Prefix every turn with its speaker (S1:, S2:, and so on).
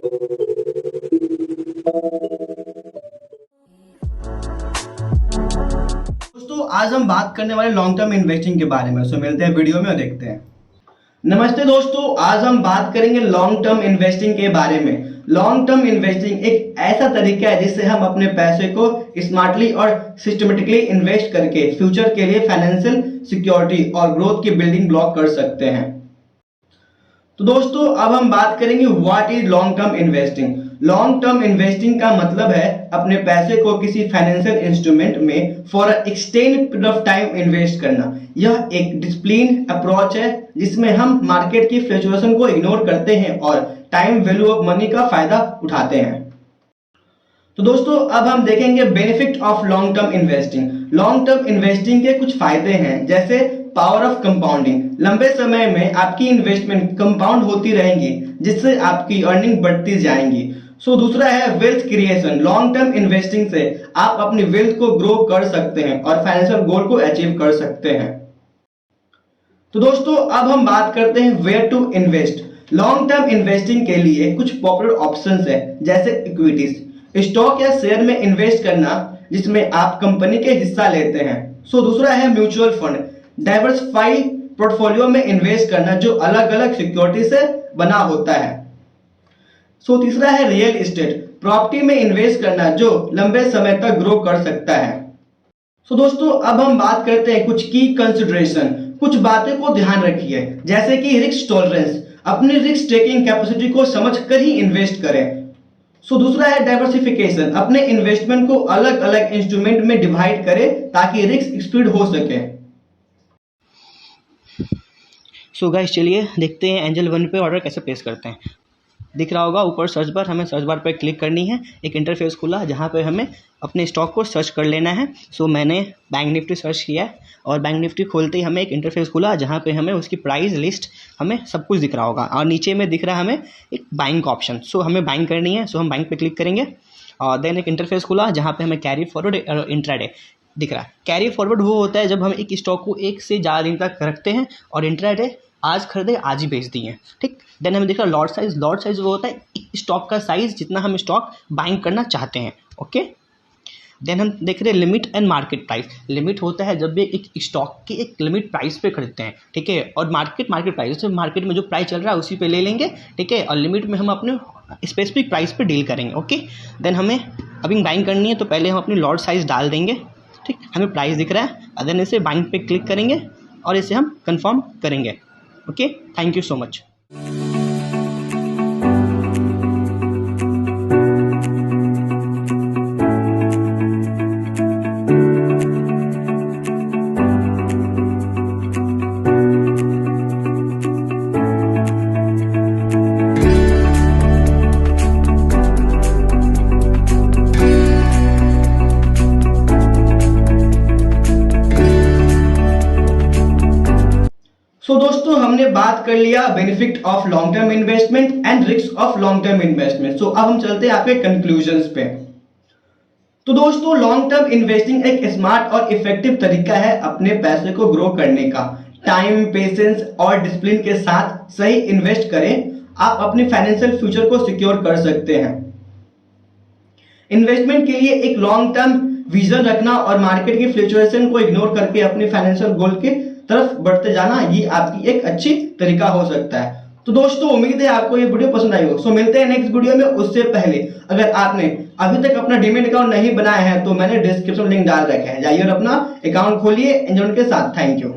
S1: दोस्तों आज हम बात करने वाले लॉन्ग टर्म इन्वेस्टिंग के बारे में। सो मिलते हैं वीडियो में और देखते हैं। नमस्ते दोस्तों, आज हम बात करेंगे लॉन्ग टर्म इन्वेस्टिंग के बारे में। लॉन्ग टर्म इन्वेस्टिंग एक ऐसा तरीका है जिससे हम अपने पैसे को स्मार्टली और सिस्टमेटिकली इन्वेस्ट करके फ्यूचर के लिए फाइनेंशियल सिक्योरिटी और ग्रोथ की बिल्डिंग ब्लॉक कर सकते हैं। तो दोस्तों अब हम बात करेंगे what is long term investing. Long term investing का मतलब है अपने पैसे को किसी फाइनेंशियल इंस्ट्रूमेंट में for extend period of time invest करना। यह एक डिसिप्लिन अप्रोच है जिसमें हम मार्केट की फ्लक्चुएशन को इग्नोर करते हैं और टाइम वैल्यू ऑफ मनी का फायदा उठाते हैं। तो दोस्तों अब हम देखेंगे benefit of long term investing. Long term investing के कुछ फायदे हैं, जैसे पावर ऑफ कंपाउंडिंग। लंबे समय में आपकी इन्वेस्टमेंट कंपाउंड होती रहेंगी जिससे आपकी अर्निंग बढ़ती जाएंगी। दूसरा है wealth creation. Long term investing से आप अपनी वेल्थ को ग्रो कर सकते हैं और फाइनेंशियल गोल को अचीव कर सकते हैं। तो दोस्तों अब हम बात करते हैं where to invest. Long term investing के लिए कुछ पॉपुलर ऑप्शंस है, जैसे इक्विटीज, स्टॉक या शेयर में इन्वेस्ट करना जिसमें आप कंपनी के हिस्सा लेते हैं। दूसरा है म्यूचुअल फंड, डाइवर्सिफाई पोर्टफोलियो में इन्वेस्ट करना जो अलग अलग सिक्योरिटी से बना होता है। तीसरा है रियल एस्टेट, प्रॉपर्टी में इन्वेस्ट करना जो लंबे समय तक ग्रो कर सकता है। दोस्तों अब हम बात करते हैं कुछ की कंसिडरेशन। कुछ बातें को ध्यान रखिए, जैसे कि रिस्क टॉलरेंस, अपनी रिस्क टेकिंग कैपेसिटी को समझकर ही इन्वेस्ट करें। दूसरा है डाइवर्सिफिकेशन, अपने इन्वेस्टमेंट को अलग अलग इंस्ट्रूमेंट में डिवाइड करें ताकि रिस्क स्प्रेड हो सके।
S2: गाइस चलिए देखते हैं एंजल वन पे ऑर्डर कैसे प्लेस करते हैं। दिख रहा होगा ऊपर सर्च बार, हमें सर्च बार पर क्लिक करनी है। एक इंटरफेस खुला जहाँ पे हमें अपने स्टॉक को सर्च कर लेना है। मैंने बैंक निफ्टी सर्च किया है और बैंक निफ्टी खोलते ही हमें एक इंटरफेस खुला जहाँ पे हमें उसकी प्राइस लिस्ट हमें सब कुछ दिख रहा होगा और नीचे में दिख रहा है हमें एक बाइंग का ऑप्शन। हमें बाइंग करनी है, हम बाइंग पे क्लिक करेंगे और देन एक इंटरफेस खुला जहाँ पे हमें कैरी फॉरवर्ड और इंट्राडे दिख रहा है। कैरी फॉरवर्ड वो होता है जब हम एक स्टॉक को एक से ज़्यादा दिन तक रखते हैं और इंट्राडे आज खरीदे आज ही बेच दिए, ठीक। देन हमें दिख रहा है लॉट साइज। लॉट साइज वो होता है स्टॉक का साइज जितना हम स्टॉक बाइंग करना चाहते हैं, ओके। देन हम देख रहे हैं limit and market price. Limit होता है जब भी एक स्टॉक की एक लिमिट प्राइस पे खरीदते हैं, ठीक है। और मार्केट प्राइस, जैसे मार्केट में जो प्राइस चल रहा है उसी पे ले लेंगे, ठीक है। और लिमिट में हम अपने स्पेसिफिक प्राइस पे डील करेंगे, ओके। देन हमें अभी बाइंग करनी है तो पहले हम अपनी लॉट साइज डाल देंगे, ठीक। हमें प्राइस दिख रहा है, देन इसे बाइंग पे क्लिक करेंगे और इसे हम कंफर्म करेंगे, okay. Thank you so much.
S1: दोस्तों हमने बात कर लिया benefit of long term investment and risk of long term investment. अब हम चलते हैं आपके कंक्लूजन्स पे। तो दोस्तों लॉन्ग टर्म इन्वेस्टिंग एक स्मार्ट और इफेक्टिव तरीका है अपने पैसे को ग्रो करने का। टाइम, पेशेंस और डिसिप्लिन के साथ सही इन्वेस्ट करें, आप अपने फाइनेंशियल फ्यूचर को सिक्योर कर सकते हैं। इन्वेस्टमेंट के लिए एक लॉन्ग टर्म विजन रखना और मार्केट की फ्लक्चुएशन को इग्नोर करके अपने फाइनेंशियल गोल के तरफ बढ़ते जाना, ये आपकी एक अच्छी तरीका हो सकता है। तो दोस्तों उम्मीद है आपको ये वीडियो पसंद आई हो। मिलते हैं नेक्स्ट वीडियो में। उससे पहले अगर आपने अभी तक अपना डीमैट अकाउंट नहीं बनाया है तो मैंने डिस्क्रिप्शन लिंक डाल रखा है, जाइए और अपना अकाउंट खोलिए एंजल के साथ। Thank you.